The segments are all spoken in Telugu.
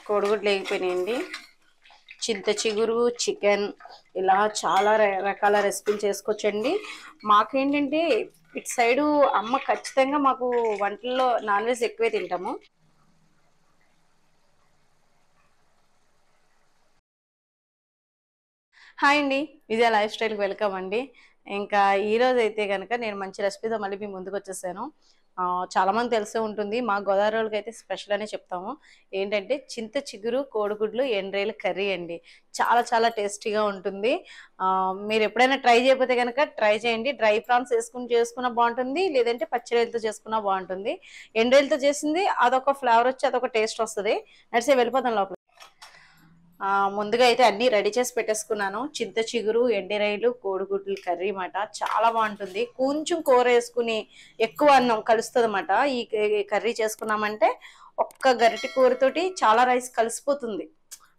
కోడిగుడ్లు వేగిపోయినాయండి. చింత చిగురు చికెన్ ఇలా చాలా రకాల రెసిపీలు చేసుకోవచ్చండి. మాకేంటంటే ఇటు సైడు అమ్మ ఖచ్చితంగా మాకు వంటల్లో నాన్ వెజ్ ఎక్కువే తింటాము. హాయ్ అండి, విజయ లైఫ్ స్టైల్కి వెల్కమ్ అండి. ఇంకా ఈరోజు అయితే కనుక నేను మంచి రెసిపీతో మళ్ళీ మీ ముందుకు వచ్చేసాను. చాలామంది తెలిసే ఉంటుంది, మా గోదావరి వాళ్ళకి అయితే స్పెషల్ అనే చెప్తాము. ఏంటంటే చింత చిగురు కోడిగుడ్లు ఎండ్రాయిల కర్రీ అండి. చాలా చాలా టేస్టీగా ఉంటుంది. మీరు ఎప్పుడైనా ట్రై చేయకపోతే కనుక ట్రై చేయండి. డ్రై ప్రాన్స్ చేసుకున్నా బాగుంటుంది, లేదంటే పచ్చిరొయ్యలతో చేసుకున్నా బాగుంటుంది. ఎండ్రాయిలతో చేసింది అదొక ఫ్లేవర్ వచ్చి అదొక టేస్ట్ వస్తుంది. నడిసే వెళ్ళిపోతాం లోపల. ముందుగా అయితే అన్ని రెడీ చేసి పెట్టేసుకున్నాను. చింత చిగురు ఎండిరాయిలు కోడిగుడ్లు కర్రీ మాట చాలా బాగుంటుంది. కొంచెం కూర వేసుకుని ఎక్కువ అన్నం కలుస్తుంది అన్నమాట. ఈ కర్రీ చేసుకున్నామంటే ఒక్క గరిటె కూరతోటి చాలా రైస్ కలిసిపోతుంది.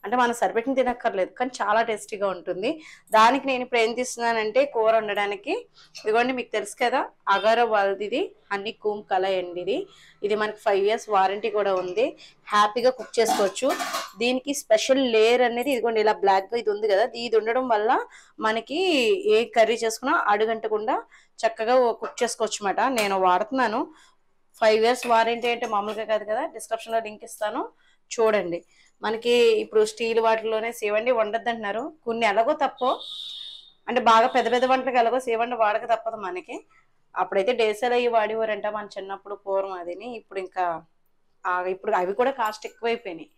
అంటే మనం సరిపెట్టిన తినక్కర్లేదు, కానీ చాలా టేస్టీగా ఉంటుంది. దానికి నేను ఇప్పుడు ఏం తీస్తున్నానంటే కూర వండడానికి ఇదిగోండి, మీకు తెలుసు కదా అగారో వాళ్ళది అన్ని కూమ్ కళాయి అండి. ఇది మనకి 5 years వారంటీ కూడా ఉంది. హ్యాపీగా కుక్ చేసుకోవచ్చు. దీనికి స్పెషల్ లేయర్ అనేది ఇదిగోండి ఇలా బ్లాక్గా ఇది ఉంది కదా, ఇది ఉండడం వల్ల మనకి ఏ కర్రీ చేసుకున్నా అడుగంటకుండా చక్కగా కుక్ చేసుకోవచ్చు అన్నమాట. నేను వాడుతున్నాను. 5 years వారంటీ అంటే మామూలుగా కాదు కదా. డిస్క్రిప్షన్లో లింక్ ఇస్తాను, చూడండి. మనకి ఇప్పుడు స్టీల్ వాటిలోనే సేవండి వండద్దు అంటున్నారు. కొన్ని ఎలాగో తప్పో, అంటే బాగా పెద్ద పెద్ద వంటలకు ఎలాగో సేవండి వాడక తప్పదు మనకి. అప్పుడైతే డేసలు అవి వాడేవారంట మన చిన్నప్పుడు పూర్వం అదిని. ఇప్పుడు ఇంకా ఇప్పుడు అవి కూడా కాస్ట్ ఎక్కువైపోయినాయి.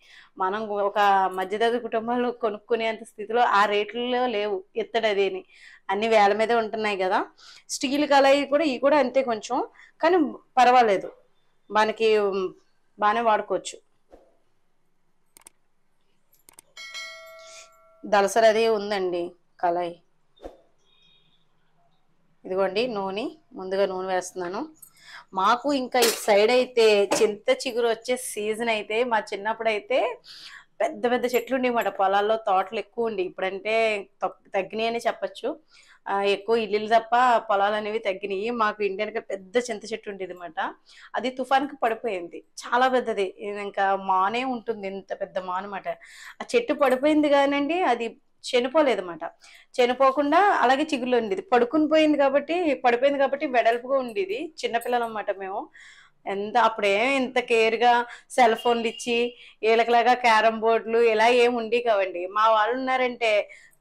మనం ఒక మధ్యతరగతి కుటుంబాలు కొనుక్కునేంత స్థితిలో ఆ రేట్లలో లేవు. ఎత్తడి అదేని అన్ని వేల మీదే ఉంటున్నాయి కదా. స్టీల్ కళాయి కూడా ఇవి కూడా అంతే కొంచెం, కానీ పర్వాలేదు, మనకి బాగానే వాడుకోవచ్చు. దళసరి అది ఉందండి కళాయి. ఇదిగోండి నూనె, ముందుగా నూనె వేస్తున్నాను. మాకు ఇంకా ఇటు సైడ్ అయితే చింత చిగురు వచ్చే సీజన్ అయితే మా చిన్నప్పుడు అయితే పెద్ద పెద్ద చెట్లు ఉండేమాట. పొలాల్లో తోటలు ఎక్కువ ఉండి, ఇప్పుడంటే తగ్గినాయి అని చెప్పచ్చు. ఎక్కువ ఇల్లులు తప్ప పొలాలు అనేవి తగ్గినాయి. మాకు ఇండియానికి పెద్ద చింత చెట్టు ఉండేది అనమాట. అది తుఫాన్కి పడిపోయింది, చాలా పెద్దది. ఇంకా మానే ఉంటుంది, ఇంత పెద్ద మాన అనమాట. ఆ చెట్టు పడిపోయింది కానండి, అది చనిపోలేదు అనమాట. చనిపోకుండా అలాగే చిగురులో ఉండేది. పడుకుని పోయింది కాబట్టి, పడిపోయింది కాబట్టి వెడల్పుగా ఉండేది. చిన్నపిల్లలు అనమాట మేము. అప్పుడే ఇంత కేర్గా సెల్ ఫోన్లు ఇచ్చి వీళ్ళకిలాగా క్యారమ్ బోర్డులు ఇలా ఏమి ఉండి కావండి. మా వాళ్ళు ఉన్నారంటే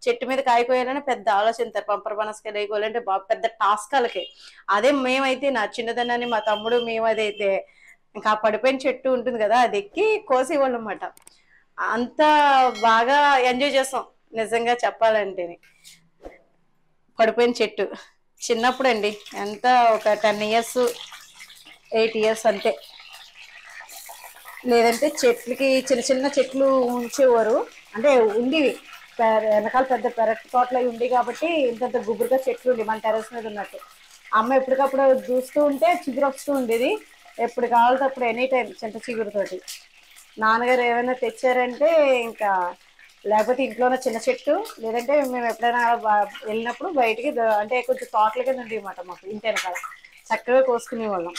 చెట్టు మీద కాయకోయాలని పెద్ద ఆలోచిస్తారు. పంపర్ పనసకాయలు వేయకోవాలంటే బాగా పెద్ద టాస్క్ వాళ్ళకి. అదే మేమైతే నా చిన్నదనాన్ని మా తమ్ముడు మేము అదైతే ఇంకా పడిపోయిన చెట్టు ఉంటుంది కదా, అది ఎక్కి కోసేవాళ్ళు అనమాట. అంత బాగా ఎంజాయ్ చేస్తాం నిజంగా చెప్పాలంటే. పడిపోయిన చెట్టు చిన్నప్పుడు అండి, ఎంత ఒక 10 years 8 years అంతే. లేదంటే చెట్లకి చిన్న చిన్న చెట్లు ఉంచేవారు, అంటే ఉండేవి. వెనకాల పెద్ద పెరట్ తోటలు అవి ఉండి కాబట్టి ఇంత గుబురుగా చెట్లు ఉండి మన టెరస్ మీద ఉన్నట్టు. అమ్మ ఎప్పటికప్పుడు చూస్తూ ఉంటే చిగురు వస్తూ ఉండేది. ఎప్పుడు కావాలంటే అప్పుడు ఎనీ టైం చింత చిగురుతోటి. నాన్నగారు ఏమైనా తెచ్చారంటే ఇంకా, లేకపోతే ఇంట్లోనే చిన్న చెట్టు, లేదంటే మేము ఎప్పుడైనా వెళ్ళినప్పుడు బయటికి అంటే కొంచెం తోటల కింద ఉండేమాట మాకు ఇంటి వెనకాల, చక్కగా కోసుకునే వాళ్ళం.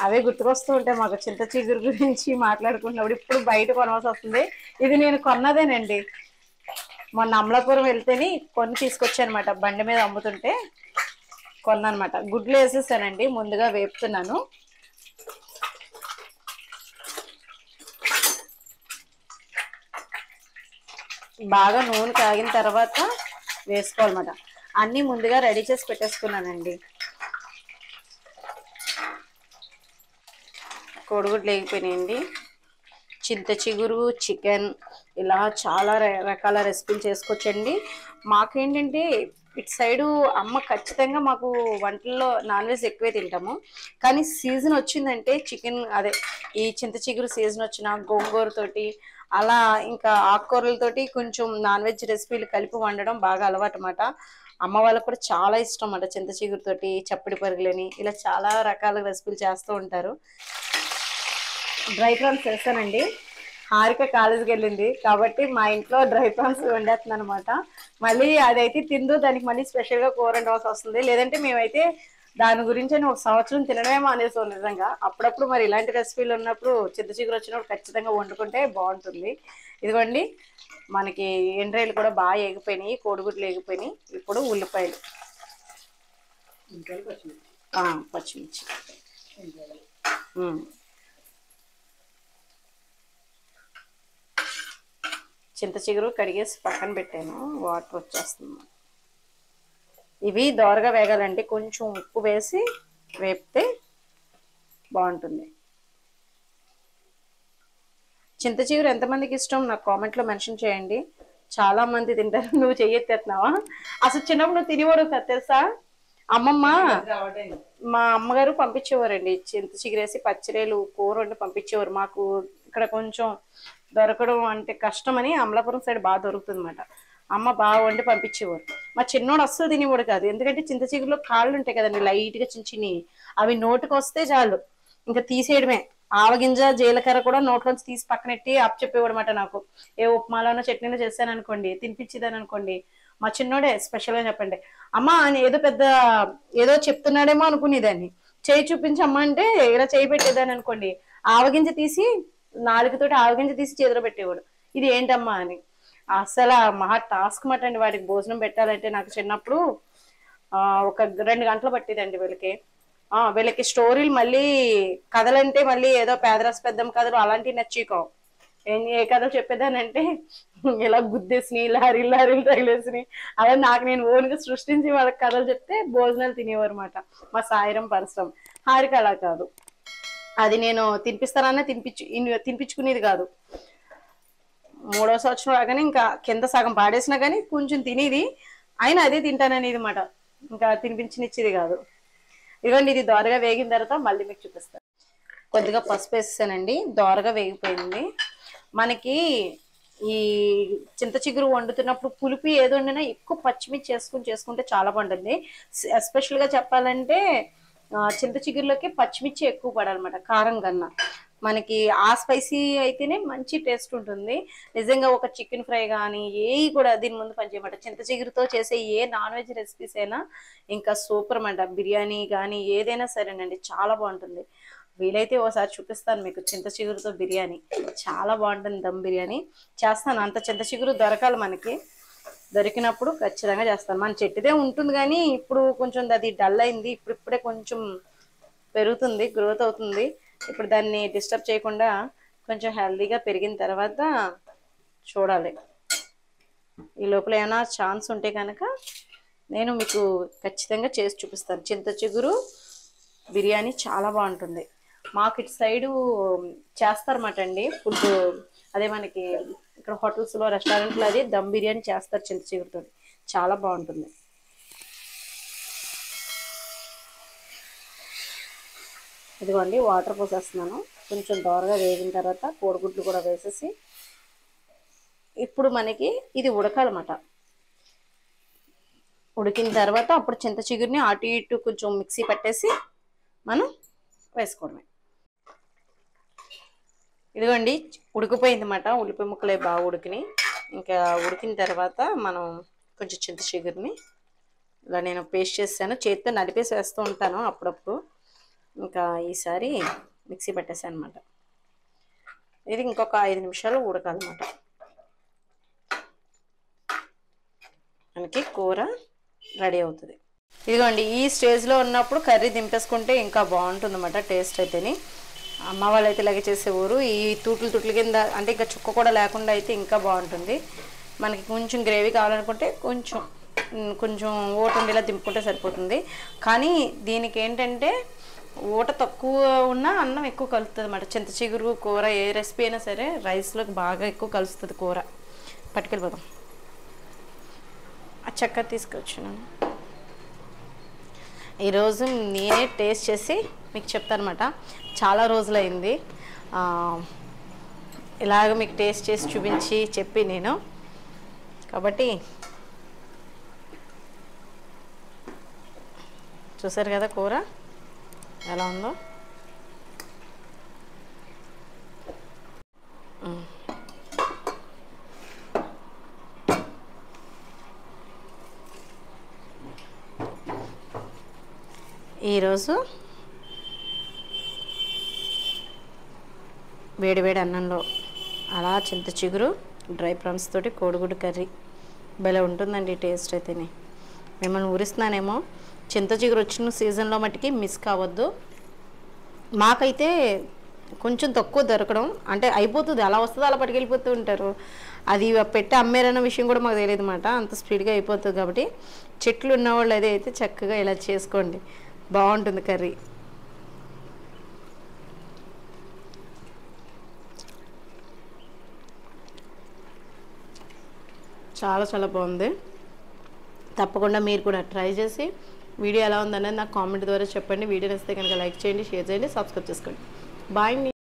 అవే గుర్తుకొస్తూ ఉంటాయి మాకు చింత చిగురు గురించి మాట్లాడుకుంటున్నప్పుడు. ఇప్పుడు బయట కొనవలసి వస్తుంది. ఇది నేను కొన్నదేనండి, మొన్న అమలాపురం వెళ్తేనే కొన్ని తీసుకొచ్చానమాట. బండి మీద అమ్ముతుంటే కొన్ననమాట. గుడ్లు వేసేసానండి, ముందుగా వేపుతున్నాను. బాగా నూనె కాగిన తర్వాత వేసుకోవాలన్నమాట. అన్నీ ముందుగా రెడీ చేసి పెట్టేసుకున్నానండి. కోడిగుడ్లు వేగిపోయినాయండి. చింత చిగురు చికెన్ ఇలా చాలా రకాల రెసిపీలు చేసుకోవచ్చండి. మాకేంటంటే ఇటు సైడు అమ్మ ఖచ్చితంగా మాకు వంటల్లో నాన్ వెజ్ ఎక్కువే తింటాము. కానీ సీజన్ వచ్చిందంటే చికెన్, అదే ఈ చింత చిగురు సీజన్ వచ్చిన గోంగూరతోటి అలా ఇంకా ఆకుకూరలతోటి కొంచెం నాన్ వెజ్ రెసిపీలు కలిపి వండడం బాగా అలవాటు అన్నమాట. అమ్మ వాళ్ళకు కూడా చాలా ఇష్టం అన్నమాట. చింత చిగురుతోటి చప్పడి పరుగులని ఇలా చాలా రకాల రెసిపీలు చేస్తూ ఉంటారు. డ్రై ప్రాన్స్ చేస్తానండి. హారిక కాలేజీకి వెళ్ళింది కాబట్టి మా ఇంట్లో డ్రై ప్రాన్స్ వండేస్తున్నాను అనమాట. మళ్ళీ అదైతే తిందు, దానికి మళ్ళీ స్పెషల్గా కూర వండవలసి వస్తుంది. లేదంటే మేమైతే దాని గురించి నేను ఒక సంవత్సరం తినడమే మానేసాను నిజంగా. అప్పుడప్పుడు మరి ఇలాంటి రెసిపీలు ఉన్నప్పుడు చింత చిగురు వచ్చినప్పుడు ఖచ్చితంగా వండుకుంటే బాగుంటుంది. ఇదిగోండి మనకి ఎండ్రాయిలు కూడా బాగా ఎగిపోయినాయి, కోడిగుడ్లు ఎగిపోయినాయి. ఇప్పుడు ఉల్లిపాయలు, పచ్చిమిర్చి, చింత చిగురు కడిగేసి పక్కన పెట్టాను, వాటర్ వచ్చేస్తుంది. ఇవి దోరగా వేగాలంటే కొంచెం ఉప్పు వేసి వేపితే బాగుంటుంది. చింత చిగురు ఎంతమందికి ఇష్టం నాకు కామెంట్లో మెన్షన్ చేయండి. చాలా మంది తింటారు. నువ్వు చెయ్యెత్తేస్తున్నావా? అసలు చిన్నప్పుడు నువ్వు తినేవాడు కదా తెలుసా? అమ్మమ్మ, మా అమ్మగారు పంపించేవారండి చింత చిగురేసి పచ్చిరేలు కూర వండి పంపించేవారు. మాకు ఇక్కడ కొంచెం దొరకడం అంటే కష్టమని అమలాపురం సైడ్ బాగా దొరుకుతుంది అనమాట. అమ్మ బాగా వండి పంపించేవారు. మా చిన్నోడు అస్సలు తినేవాడు కాదు, ఎందుకంటే చింత చిగురులో కాళ్ళు ఉంటాయి కదండి లైట్గా చిన్న చిన్నవి, అవి నోటికి వస్తే చాలు ఇంకా తీసేయడమే. ఆవగింజ జీలకర్ర కూడా నోట్లోంచి తీసి పక్కనెట్టి చెప్పేవాడు అనమాట. నాకు ఏ ఉప్మాలోనో చట్నీలో చేశాను అనుకోండి, తినిపించేదాని అనుకోండి, మా చిన్నోడే స్పెషల్గా చెప్పండి అమ్మ అని ఏదో పెద్ద ఏదో చెప్తున్నాడేమో అనుకునేదాన్ని. చేయి చూపించమ్మా అంటే ఇలా చేయి పెట్టేదాన్ని అనుకోండి, ఆవగింజ తీసి నాలుగుతోటి ఆవగింజ తీసి చేతిలో పెట్టేవాడు. ఇది ఏంటమ్మా అని. అసలు మహా టాస్క్ మాట అండి వాడికి భోజనం పెట్టాలంటే. నాకు చిన్నప్పుడు ఒక 2 గంటలు పట్టేదండి వీళ్ళకి స్టోరీలు మళ్ళీ కథలంటే మళ్ళీ ఏదో పేదరాశి పెద్దమ్మ కథలు అలాంటివి నచ్చికో. ఏ కథలు చెప్పేదానంటే ఇలా గుద్దేసినాయి, లారీలు లారీలు తగిలేసినాయి, అలా నాకు నేను ఓన్గా సృష్టించి వాళ్ళకి కథలు చెప్తే భోజనాలు తినేవారు అనమాట. మా సాయిరం పరిశ్రమ. హారిక అలా కాదు, అది నేను తినిపిస్తానన్నా తినిపించుకునేది కాదు. 3వ సంవత్సరం రాగానే ఇంకా కింద సగం పాడేసినా కానీ కొంచెం తినేది, అయినా అదే తింటాననేది మాట. ఇంకా తినిపించనిచ్చేది కాదు. ఇదిగోండి ఇది దోరగా వేగిన తర్వాత మళ్ళీ మీకు చూపిస్తాను. కొద్దిగా పసుపు వేసానండి, దోరగా వేగిపోయింది. మనకి ఈ చింత చిగురు వండుతున్నప్పుడు పులిపి ఏది వండినా ఎక్కువ పచ్చిమిర్చి చేసుకుంటే చాలా బాగుంటుంది. ఎస్పెషల్గా చెప్పాలంటే చింత చిగురులోకి పచ్చిమిర్చి ఎక్కువ పడాలన్నమాట కారం కన్నా. మనకి ఆ స్పైసీ అయితేనే మంచి టేస్ట్ ఉంటుంది. నిజంగా ఒక చికెన్ ఫ్రై కానీ ఏవి కూడా దీని ముందు పనిచేయమాట. చింత చిగురుతో చేసే ఏ నాన్ వెజ్ రెసిపీస్ అయినా ఇంకా సూపర్ అన్నమాట. బిర్యానీ కానీ ఏదైనా సరేనండి చాలా బాగుంటుంది. వీలైతే ఓసారి చూపిస్తాను మీకు చింత చిగురుతో బిర్యానీ, చాలా బాగుంటుంది. దమ్ బిర్యానీ చేస్తాను. అంత చింత చిగురు దొరకాలి మనకి, దొరికినప్పుడు ఖచ్చితంగా చేస్తాను. మన చెట్టుదే ఉంటుంది కానీ ఇప్పుడు కొంచెం అది డల్ అయింది, ఇప్పుడిప్పుడే కొంచెం పెరుగుతుంది, గ్రోత్ అవుతుంది. ఇప్పుడు దాన్ని డిస్టర్బ్ చేయకుండా కొంచెం హెల్దీగా పెరిగిన తర్వాత చూడాలి. ఈ లోపల ఏమైనా ఛాన్స్ ఉంటే కనుక నేను మీకు ఖచ్చితంగా చేసి చూపిస్తాను. చింత చిగురు బిర్యానీ చాలా బాగుంటుంది. మాకు ఇటు సైడు చేస్తారన్నమాట అండి ఫుడ్. అదే మనకి ఇక్కడ హోటల్స్లో రెస్టారెంట్లో అది దమ్ బిర్యానీ చేస్తారు చింత చిగురుతో, చాలా బాగుంటుంది. ఇదిగోండి వాటర్ పోసేస్తున్నాను. కొంచెం దోరగా వేగిన తర్వాత కోడిగుడ్లు కూడా వేసేసి ఇప్పుడు మనకి ఇది ఉడకాలన్నమాట. ఉడికిన తర్వాత అప్పుడు చింత చిగురిని అటు ఇటు కొంచెం మిక్సీ పట్టేసి మనం వేసుకోవడమే. ఇదిగోండి ఉడికిపోయింది అన్నమాట. ఉల్లిపాయ ముక్కలే బాగా ఉడికినాయి. ఇంకా ఉడికిన తర్వాత మనం కొంచెం చింత చిగురిని ఇలా నేను పేస్ట్ చేశాను, చేతితో నలిపేసి వేస్తూ ఉంటాను అప్పుడప్పుడు. ఇంకా ఈసారి మిక్సీ పట్టేసాను అనమాట. ఇది ఇంకొక 5 నిమిషాలు ఉడకాలన్నమాట. మనకి కూర రెడీ అవుతుంది. ఇదిగోండి ఈ స్టేజ్లో ఉన్నప్పుడు కర్రీ దింపేసుకుంటే ఇంకా బాగుంటుంది అన్నమాట టేస్ట్ అయితేని. అమ్మ వాళ్ళు అయితే ఇలాగే చేసేవారు. ఈ తూట్లు కింద అంటే ఇంకా చుక్క కూడా లేకుండా అయితే ఇంకా బాగుంటుంది. మనకి కొంచెం గ్రేవీ కావాలనుకుంటే కొంచెం ఓట ఉండేలా దింపుకుంటే సరిపోతుంది. కానీ దీనికి ఏంటంటే ఓట తక్కువ ఉన్నా అన్నం ఎక్కువ కలుస్తుంది అన్నమాట. చింత చిగురు కూర ఏ రెసిపీ అయినా సరే రైస్లోకి బాగా ఎక్కువ కలుస్తుంది కూర. పట్టుకెళ్ళిపోదాం. ఆ చక్కెర తీసుకొచ్చున్నాను. ఈరోజు నేనే టేస్ట్ చేసి మీకు చెప్తాను అనమాట. చాలా రోజులైంది ఇలాగ మీకు టేస్ట్ చేసి చూపించి చెప్పి నేను, కాబట్టి చూసారు కదా కూర ఎలా ఉందో. ఈరోజు వేడి వేడి అన్నంలో అలా చింత చిగురు డ్రై ప్రాన్స్ తోటి కోడిగుడ్డు కర్రీ భలే ఉంటుందండి టేస్ట్ అయితేనే. మిమ్మల్ని ఊరిస్తున్నానేమో, చింత చిగురు వచ్చిన సీజన్లో మట్టుకి మిస్ కావద్దు. మాకైతే కొంచెం తక్కువ దొరకడం, అంటే అయిపోతుంది, అలా వస్తుంది అలా పట్టుకెళ్ళిపోతూ ఉంటారు. అది పెట్టి అమ్మారన్న విషయం కూడా మాకు తెలియదు అన్నమాట, అంత స్పీడ్గా అయిపోతుంది. కాబట్టి చెట్లు ఉన్నవాళ్ళు అదే అయితే చక్కగా ఇలా చేసుకోండి, బాగుంటుంది కర్రీ. చాలా చాలా బాగుంది. తప్పకుండా మీరు కూడా ట్రై చేసి వీడియో ఎలా ఉందనేది నాకు కామెంట్ ద్వారా చెప్పండి. వీడియో నచ్చితే కనుక లైక్ చేయండి, షేర్ చేయండి, సబ్స్క్రైబ్ చేసుకోండి. బాయ్.